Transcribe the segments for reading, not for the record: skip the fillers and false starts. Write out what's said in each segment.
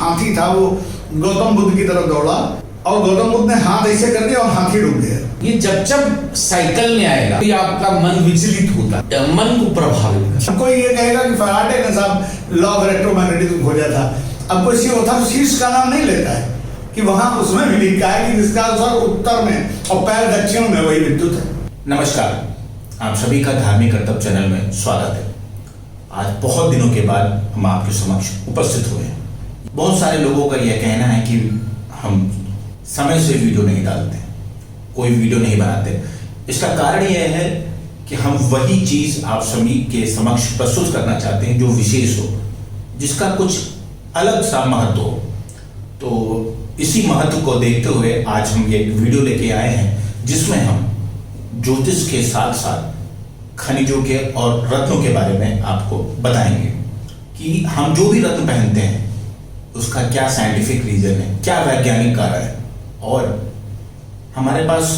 हाथी था वो गौतम बुद्ध की तरफ दौड़ा और गौतम बुद्ध ने हाथ ऐसे कर दिया और हाथी डूब गया। ये जब साइकिल में आएगा तो आपका मन विचलित होता है, मन को प्रभावित कोई ये कहेगा कि फराडे ने साहब लॉ ऑफ इलेक्ट्रोमैग्नेटिज्म खोजा था। अब कोई होता तो शीर्ष का नाम नहीं लेता है कि वहां उसमें भी लिखा है कि जिसका अनुसार उत्तर में और पैर दक्षिण में वही विद्युत है। नमस्कार, आप सभी का धार्मिक कर्तव्य चैनल में स्वागत है। आज बहुत दिनों के बाद हम आपके समक्ष उपस्थित हुए हैं। बहुत सारे लोगों का यह कहना है कि हम समय से वीडियो नहीं डालते, कोई वीडियो नहीं बनाते। इसका कारण यह है कि हम वही चीज आप सभी के समक्ष प्रस्तुत करना चाहते हैं जो विशेष हो, जिसका कुछ अलग सा महत्व हो। तो इसी महत्व को देखते हुए आज हम ये वीडियो लेके आए हैं जिसमें हम ज्योतिष के साथ साथ खनिजों के और रत्नों के बारे में आपको बताएंगे कि हम जो भी रत्न पहनते हैं उसका क्या साइंटिफिक रीजन है, क्या वैज्ञानिक कारण है, और हमारे पास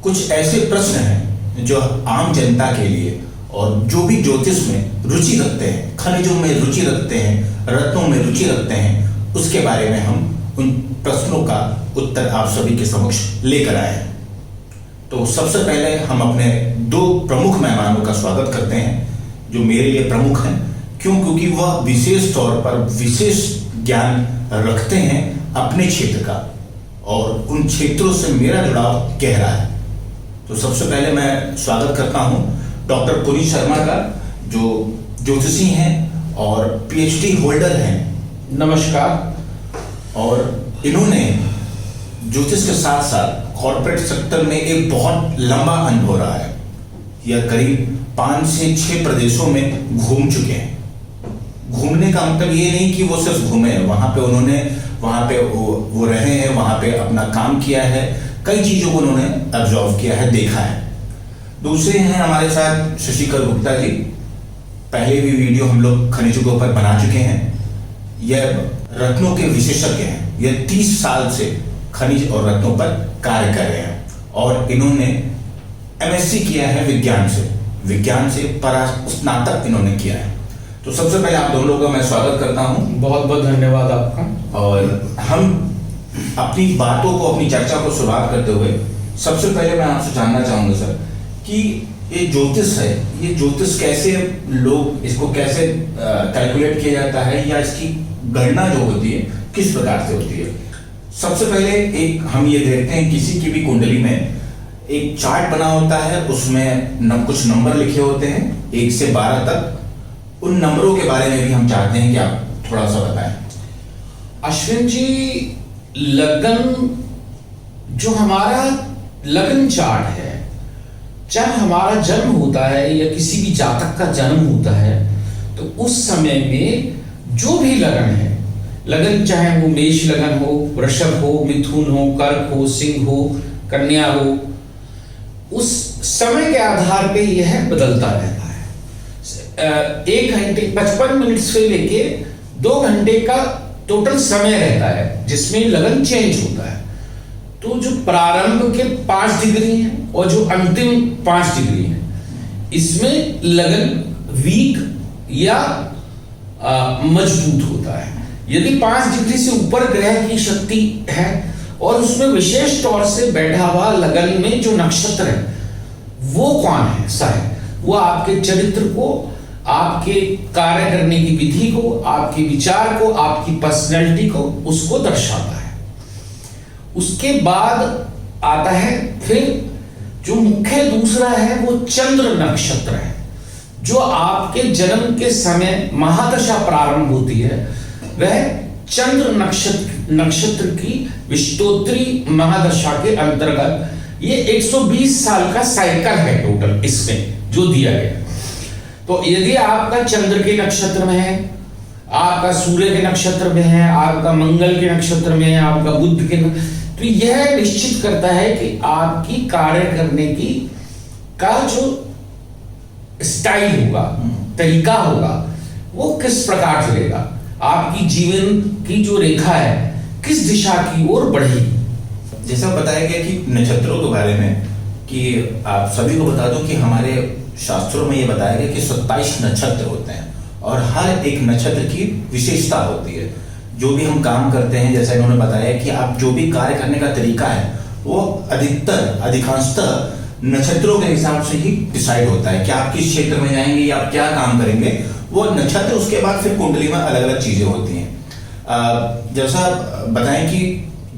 कुछ ऐसे प्रश्न हैं जो आम जनता के लिए और जो भी ज्योतिष में रुचि रखते हैं, खनिजों में रुचि रखते हैं, रत्नों में रुचि रखते हैं, उसके बारे में हम उन प्रश्नों का उत्तर आप सभी के समक्ष लेकर आए हैं। तो सबसे पहले हम अपने दो प्रमुख मेहमानों का स्वागत करते हैं जो मेरे लिए प्रमुख हैं। क्योंकि वह विशेष तौर पर विशेष ज्ञान रखते हैं अपने क्षेत्र का और उन क्षेत्रों से मेरा जुड़ाव गहरा है। तो सबसे पहले मैं स्वागत करता हूं डॉक्टर पुनीत शर्मा का, जो ज्योतिषी हैं और पीएचडी होल्डर हैं। नमस्कार। और इन्होंने ज्योतिष के साथ साथ कॉर्पोरेट सेक्टर में एक बहुत लंबा अनुभव रहा है। यह करीब 5 से 6 प्रदेशों में घूम चुके हैं। घूमने का मतलब ये नहीं कि वो सिर्फ घूमे, वहां पे उन्होंने वो रहे हैं, वहां पे अपना काम किया है, कई चीजों को उन्होंने ऑब्जर्व किया है, देखा है। दूसरे हैं हमारे साथ शशिकर गुप्ता जी। पहले भी वीडियो हम लोग खनिजों के ऊपर बना चुके हैं। यह रत्नों के विशेषज्ञ हैं। यह 30 साल से खनिज और रत्नों पर कार्य कर रहे हैं और इन्होंने एमएससी किया है विज्ञान से परास्नातक इन्होंने किया है। तो सबसे पहले आप दोनों लोगों का मैं स्वागत करता हूं। बहुत बहुत धन्यवाद आपका। और हम अपनी बातों को, अपनी चर्चा को शुरुआत करते हुए सबसे पहले मैं आपसे जानना चाहूंगा सर कि ये ज्योतिष है, ये ज्योतिष कैसे लोग इसको कैसे कैलकुलेट किया जाता है या इसकी गणना जो होती है किस प्रकार से होती है। सबसे पहले एक हम ये देखते हैं किसी की भी कुंडली में एक चार्ट बना होता है, उसमें कुछ नंबर लिखे होते हैं 1 से 12 तक। उन नंबरों के बारे में भी हम चाहते हैं कि आप थोड़ा सा बताएं। अश्विन जी, लगन जो हमारा लगन चार्ट है, जब हमारा जन्म होता है या किसी भी जातक का जन्म होता है तो उस समय में जो भी लगन है, लगन चाहे वो मेष लगन हो, वृषभ हो, मिथुन हो, कर्क हो, सिंह हो, कन्या हो, उस समय के आधार पे यह बदलता रहता है। 1 घंटे 55 मिनट से लेके 2 घंटे का टोटल समय रहता है जिसमें लगन चेंज होता है। तो जो प्रारंभ के 5 डिग्री हैं और जो अंतिम 5 डिग्री हैं, इसमें लगन वीक या मजबूत होता है। यदि 5 डिग्री से ऊपर ग्रह की शक्ति है और उसमें विशेष तौर से बैठा हुआ लगन में जो नक्षत्र है वो कौन है साहब, वो आपके चरित्र को, आपके कार्य करने की विधि को, आपके विचार को, आपकी पर्सनैलिटी को, उसको दर्शाता है। उसके बाद आता है फिर जो मुख्य दूसरा है वो चंद्र नक्षत्र है, जो आपके जन्म के समय महादशा प्रारंभ होती है। वह चंद्र नक्षत्र की विष्टोत्तरी महादशा के अंतर्गत ये 120 साल का साइकिल है टोटल इसमें जो दिया गया। तो यदि आपका चंद्र के नक्षत्र में है, आपका सूर्य के नक्षत्र में है, आपका मंगल के नक्षत्र में है, आपका बुध के, तो यह निश्चित करता है कि आपकी कार्य करने की का जो स्टाइल होगा, तरीका होगा, वो किस प्रकार चलेगा, आपकी जीवन की जो रेखा है किस दिशा की ओर बढ़ेगी। जैसा बताया गया कि नक्षत्रों के बारे में, कि आप सभी को बता दूं कि हमारे शास्त्रों में ये बताया गया कि 27 नक्षत्र होते हैं और हर एक नक्षत्र की विशेषता होती है। जो भी हम काम करते हैं, जैसा इन्होंने बताया कि आप जो भी कार्य करने का तरीका है वो अधिकांशतः नक्षत्रों के हिसाब से ही डिसाइड होता है कि आप किस क्षेत्र में जाएंगे या आप क्या काम करेंगे। वो नक्षत्र, उसके बाद फिर कुंडली में अलग अलग चीजें होती हैं। जैसा बताएं कि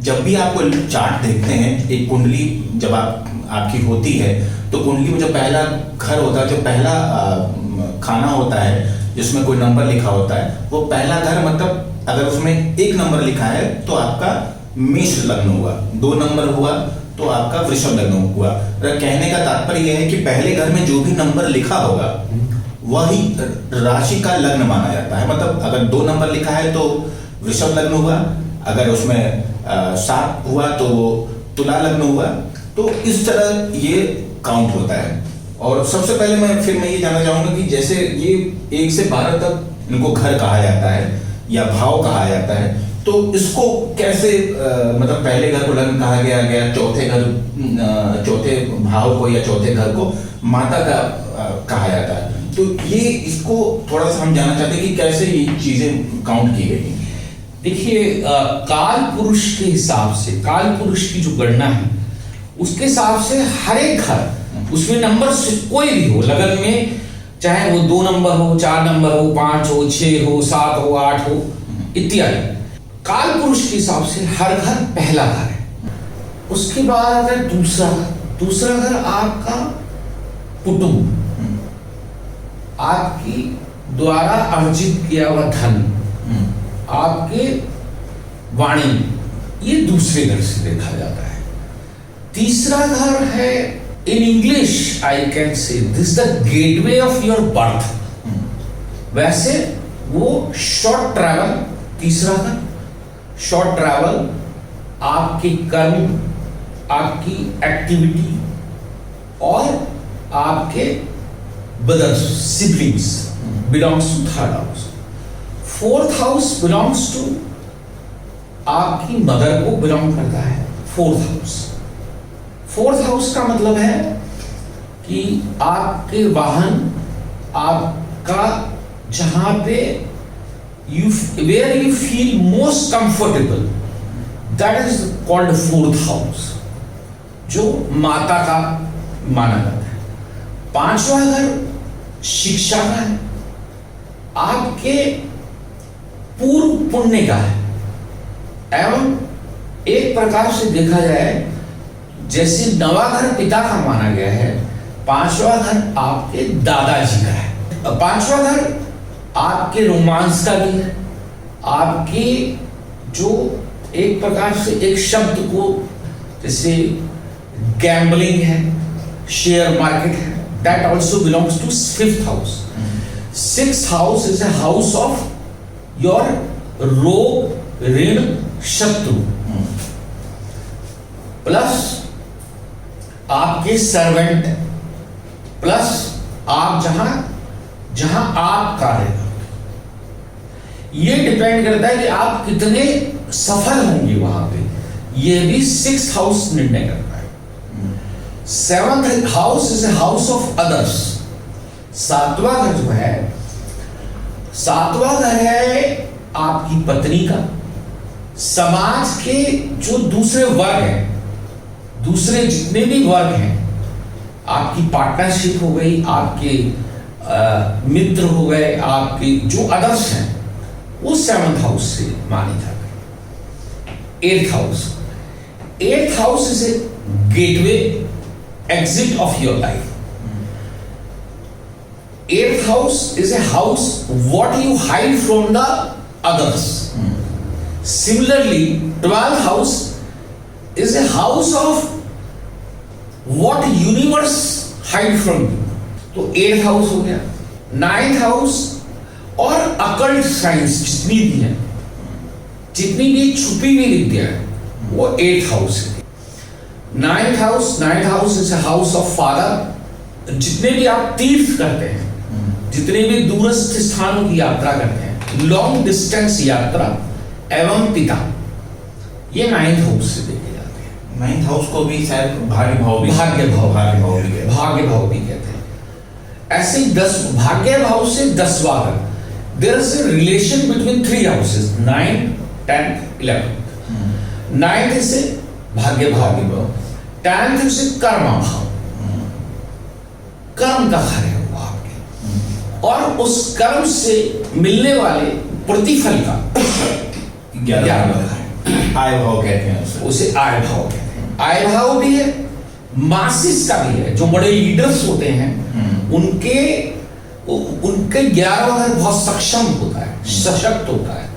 जब भी आप कोई चार्ट देखते हैं, एक कुंडली जब आपकी होती है तो कुंडली में जो पहला घर होता है, जो पहला खाना होता है जिसमें कोई नंबर लिखा होता है, वो पहला घर मतलब अगर उसमें 1 नंबर लिखा है तो आपका मेष लग्न हुआ, 2 नंबर हुआ तो आपका वृषभ लग्न हुआ। कहने का तात्पर्य यह है कि पहले घर में जो भी नंबर लिखा होगा वही राशि का लग्न माना जाता है। मतलब अगर 2 नंबर लिखा है तो वृषभ लग्न हुआ, अगर उसमें 7 हुआ तो तुला लग्न हुआ। तो इस तरह ये काउंट होता है। और सबसे पहले मैं ये जानना चाहूंगा कि जैसे ये 1 से 12 तक इनको घर कहा जाता है या भाव कहा जाता है, तो इसको कैसे मतलब पहले घर को लग्न कहा गया, चौथे भाव को या चौथे घर को माता का कहा जाता है। तो ये इसको थोड़ा सा हम जानना चाहते हैं कि कैसे ये चीजें काउंट की गई। देखिए, काल पुरुष के हिसाब से, काल पुरुष की जो गणना है उसके हिसाब से हर एक घर, उसमें नंबर कोई भी हो लगन में, चाहे वो 2 नंबर हो, 4 नंबर हो, 5 हो, 6 हो, 7 हो, 8 हो इत्यादि, काल पुरुष के हिसाब से हर घर पहला घर है। उसके बाद अगर दूसरा घर आपका कुटुंब, आपकी द्वारा अर्जित किया हुआ धन, आपके वाणी, ये दूसरे घर से देखा जाता है। तीसरा घर है, in English I can say this the gateway of your birth. वैसे वो शॉर्ट ट्रैवल, तीसरा घर शॉर्ट ट्रैवल, आपके कर्म, आपकी एक्टिविटी और आपके brothers siblings belongs to third house. Fourth house belongs to आपकी मदर को बिलोंग करता है फोर्थ हाउस। फोर्थ हाउस का मतलब है कि आपके वाहन, आपका जहां पे where you feel most comfortable, that is called fourth house, जो माता का माना जाता है। 5वां घर शिक्षा का है, आपके पूर्व पुण्य का है। एवं एक प्रकार से देखा जाए, जैसे 9वां घर पिता का माना गया है, 5वां घर आपके दादाजी का है। 5वां घर आपके रोमांस का भी है, आपके जो एक प्रकार से एक शब्द को, जैसे गैम्बलिंग है, शेयर मार्केट है, that also belongs to 5th house. 6th house is a house of your रोग, ऋण, शत्रु, प्लस आपके सर्वेंट, प्लस आप जहां आप कार्य करते, ये डिपेंड करता है कि आप कितने सफल होंगे वहां पे, ये भी 6th हाउस निर्णय करता है। 7th house is a house of others. 7वां घर जो है, 7वां घर है आपकी पत्नी का, समाज के जो दूसरे वर्ग हैं, दूसरे जितने भी वर्ग हैं, आपकी पार्टनरशिप हो गई, आपके मित्र हो गए, आपके जो अदर्स हैं, वो 7th हाउस से माने जाते हैं। 8th house, 8th house is A gateway, exit of your life. 8th house is a house what you hide from the others. Similarly, 12th house is a house of what universe hide from you. तो 8th house हो गया। 9th house और occult science जितनी भी है, जितनी भी छुपी हुई विद्या है, वो 8th house है। 9th house is a house of father। जितने भी आप तीर्थ करते हैं, जितने भी दूरस्थ स्थानों की यात्रा करते हैं, लॉन्ग डिस्टेंस यात्रा एवं पिता, ये 9th हाउस से देखे जाते हैं। 9th हाउस को भी शायद भाग्य भाव भी कहते हैं। ऐसे 10 भाग्य भाव से 10वां घर, there is a relation between 3 houses, 9, 10th 11th। 9th से भाग्य भाव, 10th से कर्म भाव, कर्म का घर है वो आपके, और उस कर्म से मिलने वाले प्रतिफल का 11वां घर है। आय भाव कहते हैं उसे आय भाव कहते हैं। आय भाव भी है, मासिस का भी है। जो बड़े लीडर्स होते हैं उनके 11वां घर बहुत सक्षम होता है, सशक्त होता है।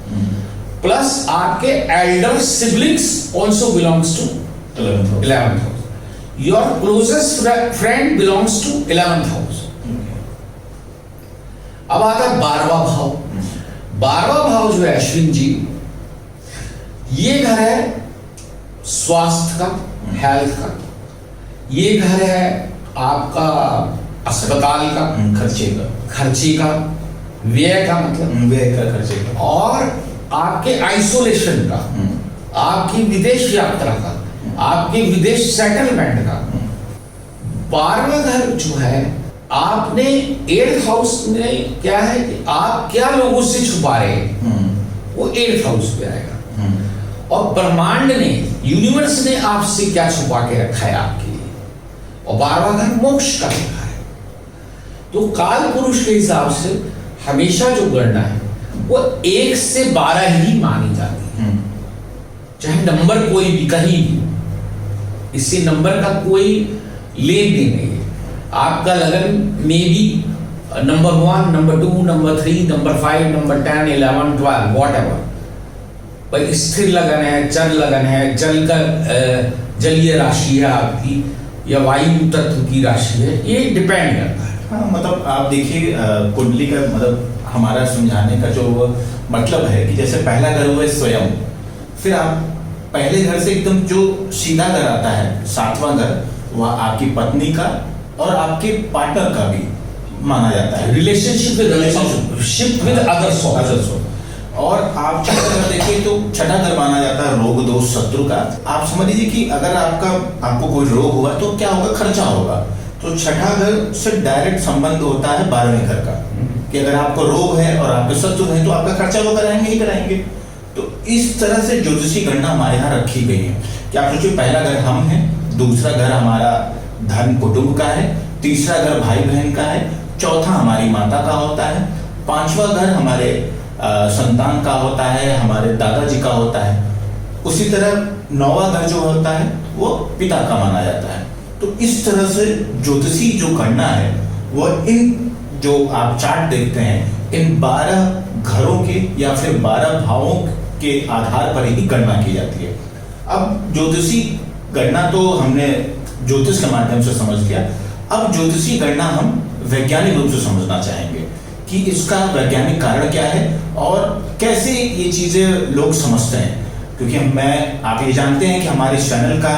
प्लस आपके elder siblings also belongs to 11th house. Your closest friend belongs to 11th house. अब आता है 12वां भाव। 12वां भाव जो है अश्विन जी, ये घर है स्वास्थ्य का, हेल्थ का। ये घर है आपका अस्पताल का, खर्चे का, व्यय का, मतलब व्यय का, खर्चे का, और आपके आइसोलेशन का, आपकी विदेश यात्रा का, आपके विदेश सेटलमेंट का। 12वां घर जो है, आपने 8th हाउस में क्या है कि आप क्या लोगों से छुपा रहे हैं, वो 8th हाउस पे आएगा। और ब्रह्मांड ने, यूनिवर्स ने आपसे क्या छुपा के रखा है आपके लिए। और 12वां घर मोक्ष का लिखा है। तो काल पुरुष के हिसाब से हमेशा जो गणना है वो 1 से 12 ही मानी जाती है, चाहे नंबर कोई भी कहीं भी। इससे नंबर का कोई लेन देन नहीं है। आपका लगन में भी number 1, number 2, number 3, number 5, number 10, 11, 12 whatever, पर स्थिर लगन है, चर लगन है, जल का जलीय राशि है आपकी, या वायु तत्व की राशि है, ये डिपेंड करता है। हाँ, मतलब आप देखिए कुंडली का मतलब हमारा समझाने का जो मतलब है कि जैसे पहला घर हुआ स्वयं, फिर आप पहले घर से एकदम जो सीधा घर आता है 7वां घर, वह आपकी पत्नी का और आपके पार्टनर का भी माना जाता है, रिलेशनशिप विद अदर्स। और आप छठा घर देखिए तो छठा घर माना जाता है रोग दोष शत्रु का। आप समझ लीजिए कि अगर आपको कोई रोग हुआ तो क्या होगा, खर्चा होगा। तो छठा घर से डायरेक्ट संबंध होता है 12वें घर का, कि अगर आपको रोग है और आपके शत्रु हैं तो आपका खर्चा वो कराएंगे ही कराएंगे। तो इस तरह से ज्योतिषी गणना हमारे यहाँ रखी गई है कि आप सोचिए, पहला घर हम हैं, दूसरा घर हमारा धन कुटुंब का है, तीसरा घर भाई बहन का है, चौथा हमारी माता का होता है, 5वां घर हमारे संतान का होता है, हमारे दादाजी का होता है। उसी तरह 9वां घर जो होता है वो पिता का माना जाता है। तो इस तरह से ज्योतिषी जो गणना है वो इन जो आप चार्ट देखते हैं, इन 12 घरों के या फिर 12 भावों के आधार पर ही गणना की जाती है। अब ज्योतिषी गणना तो हमने ज्योतिष के माध्यम से समझ लिया। अब ज्योतिषी गणना हम वैज्ञानिक रूप से समझना चाहेंगे कि इसका वैज्ञानिक कारण क्या है और कैसे ये चीजें लोग समझते हैं। क्योंकि आप ये जानते हैं कि हमारे चैनल का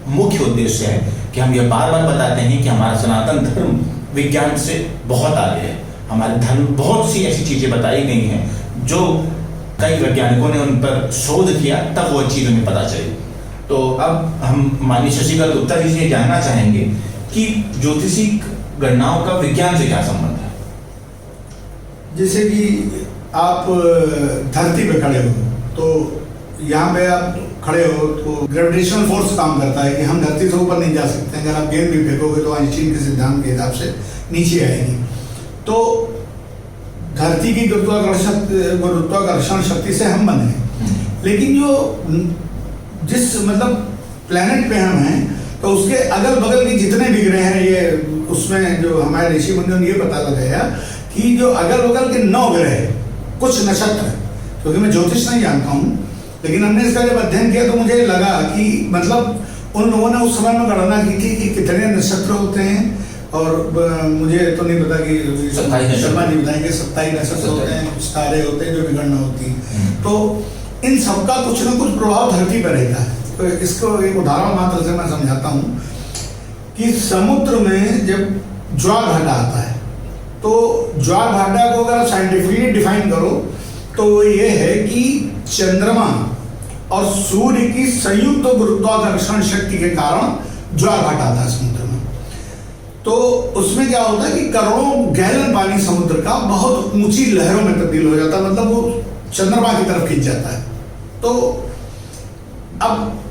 मुख्य उद्देश्य है कि हम ये बार बार बताते हैं कि हमारा सनातन धर्म विज्ञान से बहुत आगे है। हमारे धर्म में बहुत सी ऐसी चीजें बताई गई हैं जो कई वैज्ञानिकों ने उन पर शोध किया, तब वो चीज उन्हें पता चली। तो अब हम माननीय शशिकांत गुप्ता जी से जानना चाहेंगे कि ज्योतिषी गणनाओं का विज्ञान से क्या संबंध है। जैसे कि आप धरती पे खड़े हो, तो यहाँ पे आप खड़े हो तो ग्रेविटेशनल फोर्स काम करता है कि हम धरती से ऊपर नहीं जा सकते। अगर आप गेंद भी फेंकोगे तो आइंस्टीन के सिद्धांत के हिसाब से नीचे आएगी। तो धरती की गुरुत्वाकर्षण शक्ति से हम बने हैं, लेकिन जो जिस मतलब प्लेनेट पे हम हैं तो उसके अगल बगल के जितने भी ग्रह हैं, ये उसमें जो हमारे ऋषि मुनियों ने ये पता लगाया कि जो अगल बगल के 9 ग्रह, कुछ नक्षत्र, क्योंकि मैं ज्योतिष नहीं जानता हूँ, लेकिन हमने इसका जब अध्ययन किया तो मुझे लगा कि मतलब उन लोगों ने उस समय में गणना की थी कि कितने नक्षत्र होते हैं। और मुझे तो नहीं पता कि शर्मा जी बताएंगे 27 नक्षत्र होते हैं, कुछ तारे होते हैं, जो भी गणना होती है। तो इन सबका कुछ ना कुछ प्रभाव धरती पर रहता है। तो इसको एक उदाहरण मात्र से मैं समझाता हूँ कि समुद्र में जब ज्वार भाटा आता है, तो ज्वार भाटा को अगर साइंटिफिकली डिफाइन करो तो ये है कि चंद्रमा और सूर्य की संयुक्त गुरुत्वाकर्षण शक्ति के कारण ज्वार भाटा आता है समुद्र में। तो उसमें क्या होता है कि करोड़ों गैलन पानी समुद्र का बहुत ऊंची लहरों में तब्दील हो जाता है, मतलब वो चंद्रमा की तरफ खींच जाता है। तो अब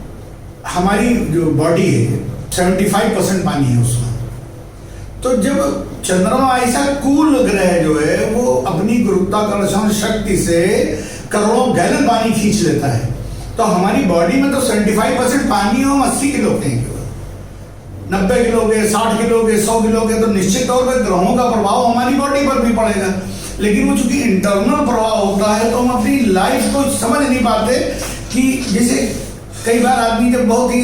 हमारी जो बॉडी है 75% पानी है उसमें। तो जब चंद्रमा ऐसा कूल ग्रह जो है वो अपनी गुरुत्वाकर्षण शक्ति से करोड़ों गैलन पानी खींच लेता है, तो हमारी बॉडी में तो 75% पानी हो, 80 किलो के हैं केवल, 90 किलो के, 60 किलो के, 100 किलो के, तो निश्चित तौर पर ग्रहों का प्रभाव हमारी बॉडी पर भी पड़ेगा। लेकिन वो चूंकि इंटरनल प्रभाव होता है तो हम अपनी लाइफ को समझ नहीं पाते कि जैसे कई बार आदमी जब बहुत ही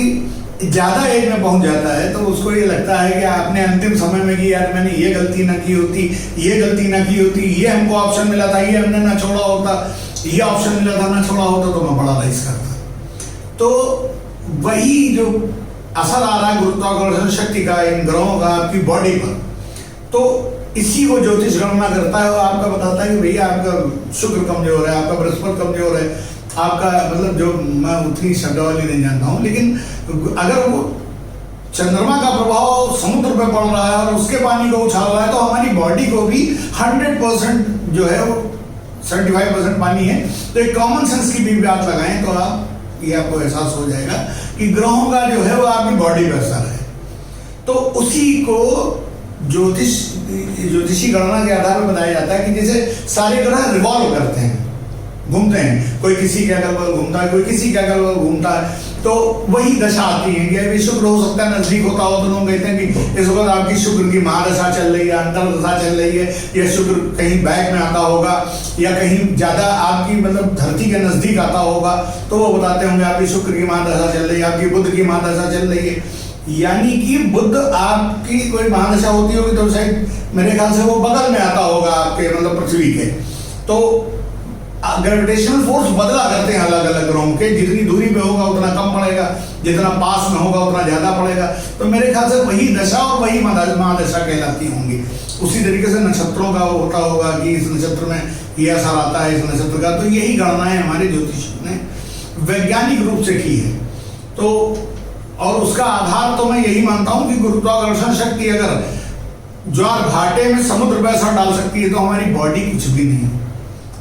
ज्यादा एज में पहुंच जाता है तो उसको ये लगता है कि आपने अंतिम समय में कि यार मैंने ये गलती ना की होती, ये गलती ना की होती, ये हमको ऑप्शन मिला था, ये हमने ना छोड़ा होता, ये ऑप्शन मिला था ना छोड़ा होता तो मैं बड़ा राइस करता। तो वही जो असर आ रहा है गुरुत्वाकर्षण शक्ति का इन ग्रहों का आपकी बॉडी पर, तो इसी को ज्योतिष गणना करता है और आपका बताता है कि भैया आपका शुक्र कमजोर है, आपका बृहस्पति कमजोर है, आपका मतलब जो मैं उतनी शब्दावली नहीं जानता हूँ, लेकिन अगर वो चंद्रमा का प्रभाव समुद्र पे पड़ रहा है और उसके पानी को उछाल रहा है तो हमारी बॉडी को भी 100% जो है वो 75% पानी है। तो एक कॉमन सेंस की भी बात लगाएं तो आप ये आपको एहसास हो जाएगा कि ग्रहों का जो है वो आपकी बॉडी पे असर है। तो उसी को ज्योतिषी गणना के आधार पर बताया जाता है कि जैसे सारे ग्रह रिवॉल्व करते हैं, घूमते हैं, कोई किसी के अगल बगल घूमता है, कोई किसी के अगल बगल घूमता है, तो वही दशा आती है कि अभी शुक्र हो सकता है नजदीक होता हो तो लोग कहते हैं कि इस वक्त आपकी शुक्र की महादशा चल रही है, अंतर्दशा चल रही है, या शुक्र कहीं बैक में आता होगा या कहीं ज्यादा आपकी मतलब धरती के नजदीक आता होगा, तो वो बताते होंगे आपकी शुक्र की महादशा चल रही है, आपकी बुध की महादशा चल रही है। यानी कि बुध आपकी कोई महादशा होती होगी तो शायद मेरे ख्याल से वो बगल में आता होगा आपके मतलब पृथ्वी के, तो ग्रेविटेशनल फोर्स बदला करते हैं अलग अलग ग्रहों के, जितनी दूरी पे होगा उतना कम पड़ेगा, जितना पास में होगा उतना ज्यादा पड़ेगा। तो मेरे ख्याल से वही दशा और वही महादशा कहलाती होंगी। उसी तरीके से नक्षत्रों का होता होगा कि इस नक्षत्र में ये असर आता है इस नक्षत्र का, तो यही गणनाएं हमारे ज्योतिष ने वैज्ञानिक रूप से की है। तो और उसका आधार तो मैं यही मानता हूं कि गुरुत्वाकर्षण शक्ति अगर ज्वार भाटे में समुद्र पे असर डाल सकती है तो हमारी बॉडी कुछ भी नहीं है।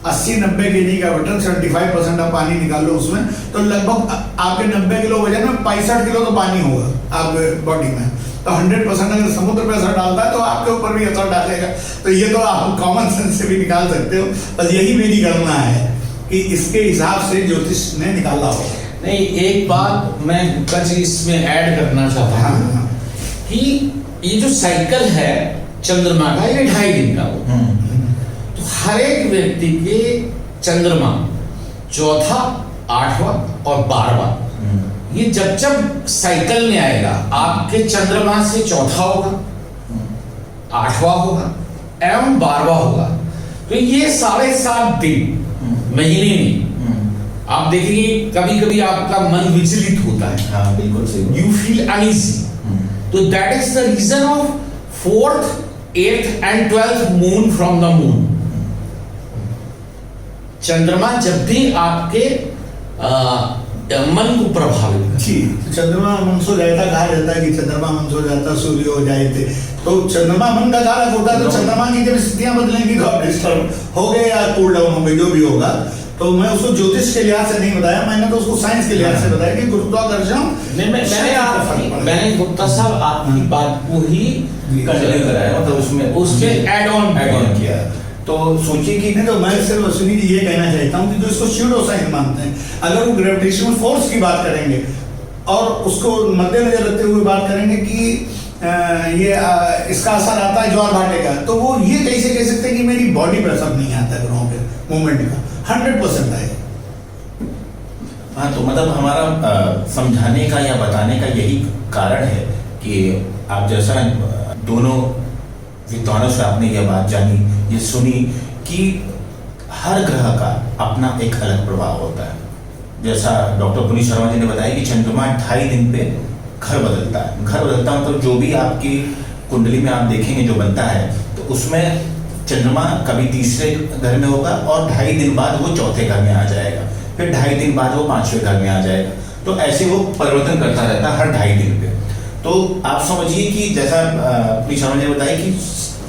80-90 kg का बटन 75% आप पानी निकाल लो उसमें, तो लगभग आपके 90 किलो वजन में 65 किलो तो पानी होगा आपके बॉडी में। तो 100% अगर समुद्र पे असर डालता है तो आपके ऊपर भी असर डालेगा। तो ये तो आप कॉमन सेंस से भी निकाल सकते हो, बस यही मेरी गणना है कि इसके हिसाब से ज्योतिष ने निकाला होगा। नहीं, एक बात मैं गुप्ता जी इसमें ऐड करना चाहता हूँ कि ये जो साइकिल है चंद्रमा का, ये 2.5 दिन का हो, तो हर एक व्यक्ति के चंद्रमा 4था, 8वां और 12वां, ये जब जब साइकिल में आएगा आपके चंद्रमा से 4था होगा, 8वां होगा एवं 12वां होगा। तो ये 7.5 दिन महीने में आप देखिए कभी कभी आपका मन विचलित होता है। हाँ, बिल्कुल सही। यू फील अनईजी, तो that is the reason of 4th, 8th and 12th moon from the moon. चंद्रमा जब भी आपके मन को प्रभावित करे। जी, चंद्रमा मन सो जाता, कहा जाता है कि चंद्रमा मन सो जाता सूर्य हो जाए थे, तो चंद्रमा मन का कारक होता है। तो चंद्रमा की जब स्थितियां बदलेंगी तो डिस्टर्ब हो गए या कूल डाउन हो गए, जो भी होगा, तो मैं उसको ज्योतिष के लिहाज से नहीं बताया, मैंने तो उसको साइंस के लिहाज से बताया कि गुरुत्वाकर्षण। मैंने गुप्ता साहब आपकी बात को ही कंटिन्यू कराया, मतलब उसमें ऐड ऑन किया। तो सोचिए कि नहीं, तो मैं सिर्फ सुनील जी ये कहना चाहता हूँ कि जो इसको स्यूडो साइंस मानते हैं, अगर वो ग्रेविटेशनल फोर्स की बात करेंगे और उसको मद्देनजर रखते हुए बात करेंगे कि इसका असर आता है ज्वार भाटे का, तो वो ये कैसे कह सकते हैं कि मेरी बॉडी पर असर नहीं आता है ग्रहों के मूवमेंट का, 100% आएगा। हाँ, तो मतलब हमारा समझाने का या बताने का यही कारण है कि आप जैसा दोनों विद्वानों से आपने यह बात जानी, ये सुनी कि हर ग्रह का अपना एक अलग प्रभाव होता है। जैसा डॉक्टर पुनीत शर्मा जी ने बताया कि चंद्रमा 2.5 दिन पे घर बदलता है। घर बदलता मतलब जो भी आपकी कुंडली में आप देखेंगे जो बनता है, तो उसमें चंद्रमा कभी तीसरे घर में होगा और 2.5 दिन बाद वो चौथे घर में आ जाएगा, फिर 2.5 दिन बाद वो 5वें घर में आ जाएगा। तो ऐसे वो परिवर्तन करता रहता है हर 2.5 दिन पे। तो आप समझिए कि जैसा पुनीत शर्मा जी ने बताया कि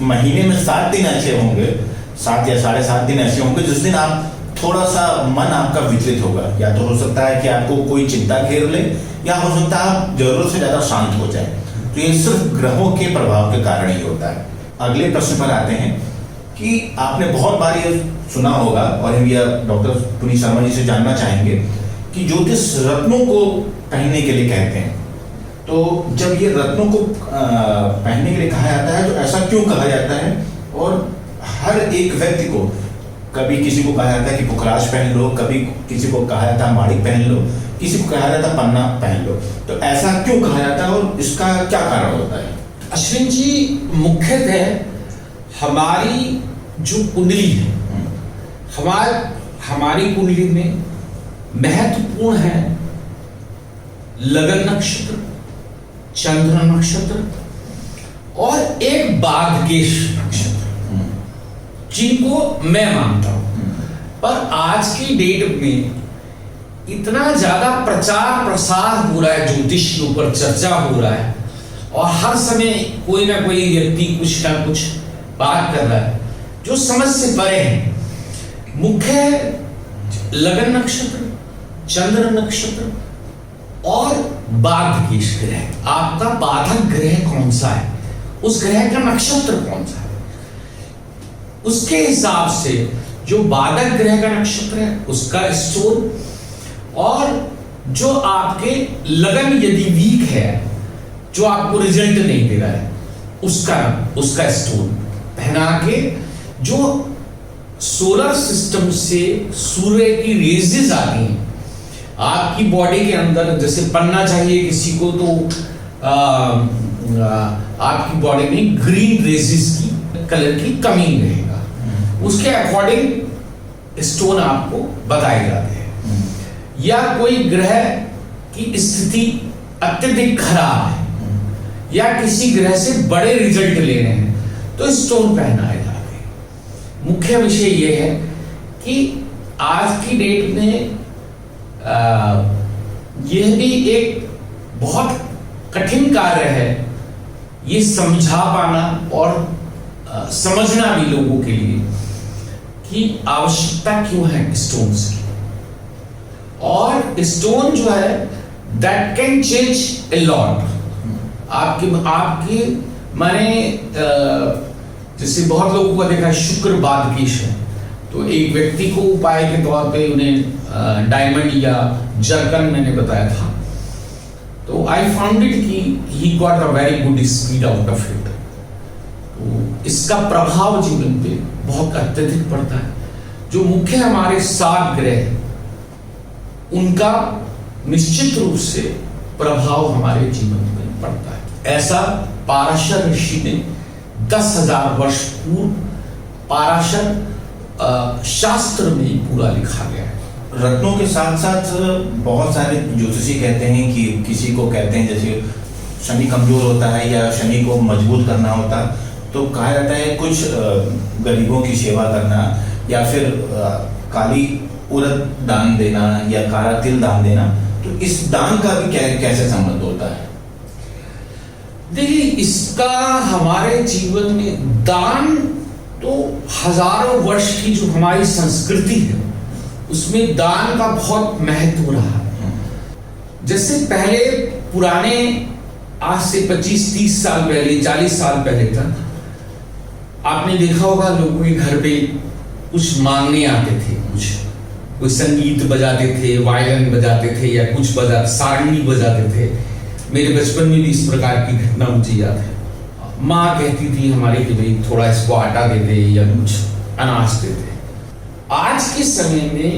महीने में 7 दिन ऐसे होंगे, 7 या 7.5 दिन ऐसे होंगे जिस दिन आप थोड़ा सा मन आपका विचलित होगा, या तो हो सकता है कि आपको कोई चिंता घेर ले, या हो सकता है आप जरूरत से ज्यादा शांत हो जाए। तो ये सिर्फ ग्रहों के प्रभाव के कारण ही होता है। अगले प्रश्न पर आते हैं कि आपने बहुत बार ये सुना होगा और हम यह डॉक्टर पुनीत शर्मा जी से जानना चाहेंगे कि ज्योतिष रत्नों को पहनने के लिए कहते हैं। तो जब ये रत्नों को पहनने के लिए कहा जाता है तो ऐसा क्यों कहा जाता है? और हर एक व्यक्ति को, कभी किसी को कहा जाता है कि पुखराज पहन लो, कभी किसी को कहा जाता है माणिक पहन लो, किसी को कहा जाता है पन्ना पहन लो, तो ऐसा क्यों कहा जाता है और इसका क्या कारण होता है? अश्विन जी, मुख्यतः हमारी जो कुंडली है, हमारी कुंडली में महत्वपूर्ण है लगन नक्षत्र, चंद्र नक्षत्र और एक बाधकेश नक्षत्र, जिनको मैं मानता हूं। पर आज की डेट में इतना ज्यादा प्रचार प्रसार हो रहा है, ज्योतिष के ऊपर चर्चा हो रहा है और हर समय कोई ना कोई व्यक्ति कुछ ना कुछ बात कर रहा है जो समझ से परे है। मुख्य लगन नक्षत्र, चंद्र नक्षत्र और बाधकेश ग्रह। आपका बाधक ग्रह कौन सा है, उस ग्रह का नक्षत्र कौन सा है, उसके हिसाब से जो बाधक ग्रह का नक्षत्र है उसका स्टोन, और जो आपके लगन यदि वीक है, जो आपको रिजल्ट नहीं दे रहा है, उसका स्टोन पहना के, जो सोलर सिस्टम से सूर्य की रेजेस आती हैं आपकी बॉडी के अंदर, जैसे पन्ना चाहिए किसी को तो आपकी बॉडी में ग्रीन रेजेस की कलर की कमी रहेगा, उसके अकॉर्डिंग स्टोन आपको बताए जाते हैं। या कोई ग्रह की स्थिति अत्यधिक खराब है या किसी ग्रह से बड़े रिजल्ट ले रहे हैं तो स्टोन पहनाए जाते हैं। मुख्य विषय यह है कि आज की डेट में यह भी एक बहुत कठिन कार्य है ये समझा पाना और समझना भी लोगों के लिए कि आवश्यकता क्यों है स्टोन्स की। और स्टोन जो है that can change a lot. आपके माने जैसे बहुत लोगों को देखा है शुक्र बाधकेश है, तो एक व्यक्ति को उपाय के तौर पे उन्हें डायमंड या जर्कन मैंने बताया था, तो आई फाउंड इट कि he got a very good speed out of it. तो इसका प्रभाव जीवन पे बहुत अत्यधिक पड़ता है। जो मुख्य हमारे 7 ग्रह उनका निश्चित रूप से प्रभाव हमारे जीवन में पड़ता है। ऐसा पाराशर ऋषि ने 10,000 वर्ष पूर्व पाराशर शास्त्र में पूरा लिखा गया है। रत्नों के साथ साथ बहुत सारे ज्योतिषी कहते हैं कि किसी को कहते हैं जैसे शनि कमजोर होता है या शनि को मजबूत करना होता है तो कहा जाता है कुछ गरीबों की सेवा करना या फिर काली उड़द दान देना या काला तिल दान देना। तो इस दान का भी कैसे संबंध होता है? देखिए, इसका हमारे जीवन में दान तो हजारों वर्ष की जो हमारी संस्कृति है उसमें दान का बहुत महत्व रहा है। जैसे पहले पुराने आज से 25-30 साल पहले, 40 साल पहले तक आपने देखा होगा लोगों के घर पे कुछ मांगने आते थे, कोई संगीत बजाते थे, वायलिन बजाते थे या कुछ सारंगी बजाते थे। मेरे बचपन में भी इस प्रकार की घटना मुझे याद है। माँ कहती थी हमारी कि भाई थोड़ा इसको आटा दे दे या कुछ अनाज दे दे। आज के समय में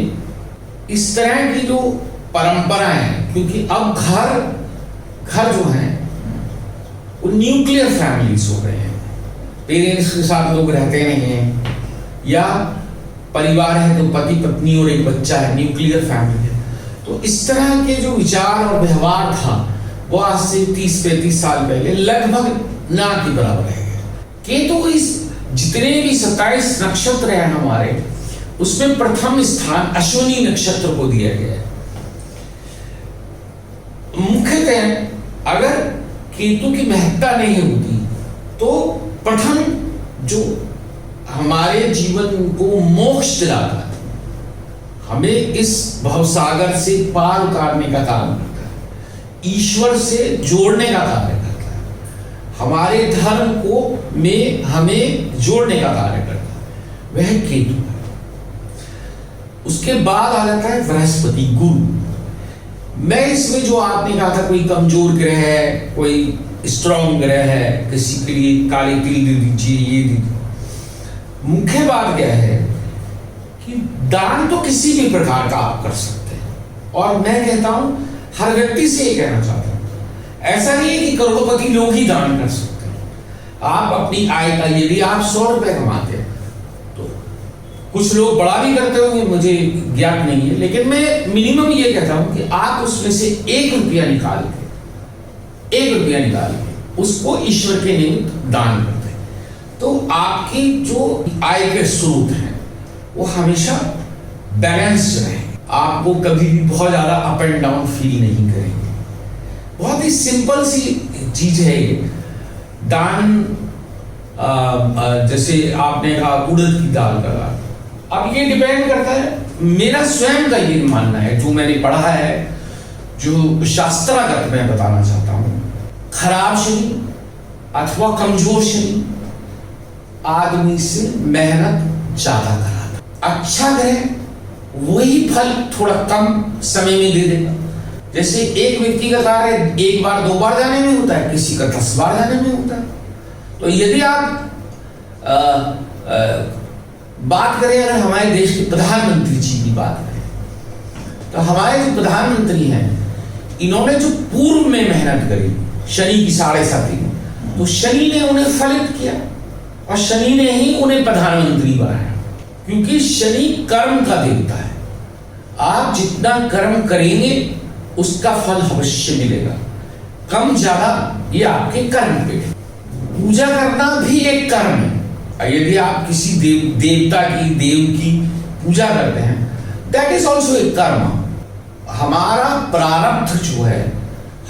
इस तरह की जो परंपराएं हैं, क्योंकि अब घर जो हैं वो न्यूक्लियर फैमिलीज हो गए हैं, पेरेंट्स के साथ लोग रहते नहीं हैं, या परिवार है तो पति पत्नी और एक बच्चा है, न्यूक्लियर फैमिली है। तो इस तरह के जो विचार और व्यवहार था वो आज से 30-35 साल पहले लगभग ना के बराबर है। केतु इस जितने भी 27 नक्षत्र हैं हमारे उसमें प्रथम स्थान अश्विनी नक्षत्र को दिया गया है। मुख्यतः अगर केतु की महत्ता नहीं होती तो प्रथम जो हमारे जीवन को मोक्ष दिलाता है हमें इस भवसागर से पार उतारने का काम करता है, ईश्वर से जोड़ने का कार्य करता है, हमारे धर्म को में हमें जोड़ने का कार्य करता है, वह केतु है। उसके बाद आ जाता है बृहस्पति गुरु। मैं इसमें जो आपने कहा था कोई कमजोर ग्रह है, कोई स्ट्रॉन्ग ग्रह है, किसी के लिए काले तिल दे दीजिए, ये दे दीजिए। मुख्य बात क्या है कि दान तो किसी भी प्रकार का आप कर सकते हैं, और मैं कहता हूं हर व्यक्ति से ये कहना चाहता हूं, ऐसा नहीं है कि करोड़पति लोग ही दान कर सकते हैं। आप अपनी आय का, यदि आप 100 रुपए कमाते हैं तो कुछ लोग बड़ा भी करते होंगे, मुझे ज्ञात नहीं है, लेकिन मैं मिनिमम ये कहता हूं कि आप उसमें से 1 रुपया निकाल के उसको ईश्वर के निमित्त दान करते हैं, तो आपकी जो आय के स्रोत हैं वो हमेशा बैलेंस्ड रहेंगे, आपको कभी भी बहुत ज्यादा अप एंड डाउन फील नहीं करेंगे। बहुत ही सिंपल सी चीज है ये दान। जैसे आपने कहा उड़द की दाल का दान, अब ये डिपेंड करता है, मेरा स्वयं का ये मानना है, जो मैंने पढ़ा है, जो शास्त्रागत मैं बताना चाहता हूं। खराब शनि अथवा कमजोर शनि आदमी से मेहनत ज्यादा कराता, अच्छा ग्रह वही फल थोड़ा कम समय में दे देगा। जैसे एक व्यक्ति का कार्य 1 बार 2 बार जाने में होता है, किसी का 10 बार जाने में होता है। तो यदि आप बात करें अगर हमारे देश के प्रधानमंत्री जी की बात करें, तो हमारे जो प्रधानमंत्री हैं, इन्होंने जो पूर्व में मेहनत करी शनि की 7.5, तो शनि ने उन्हें फलित किया और शनि ने ही उन्हें प्रधानमंत्री बनाया, क्योंकि शनि कर्म का देवता है। आप जितना कर्म करेंगे उसका फल अवश्य मिलेगा, कम ज्यादा ये आपके कर्म पे है। पूजा करना भी एक कर्म है। यदि आप किसी देवता की, देव की पूजा करते हैं, दैट इज ऑल्सो एक कर्म। हमारा प्रारब्ध जो है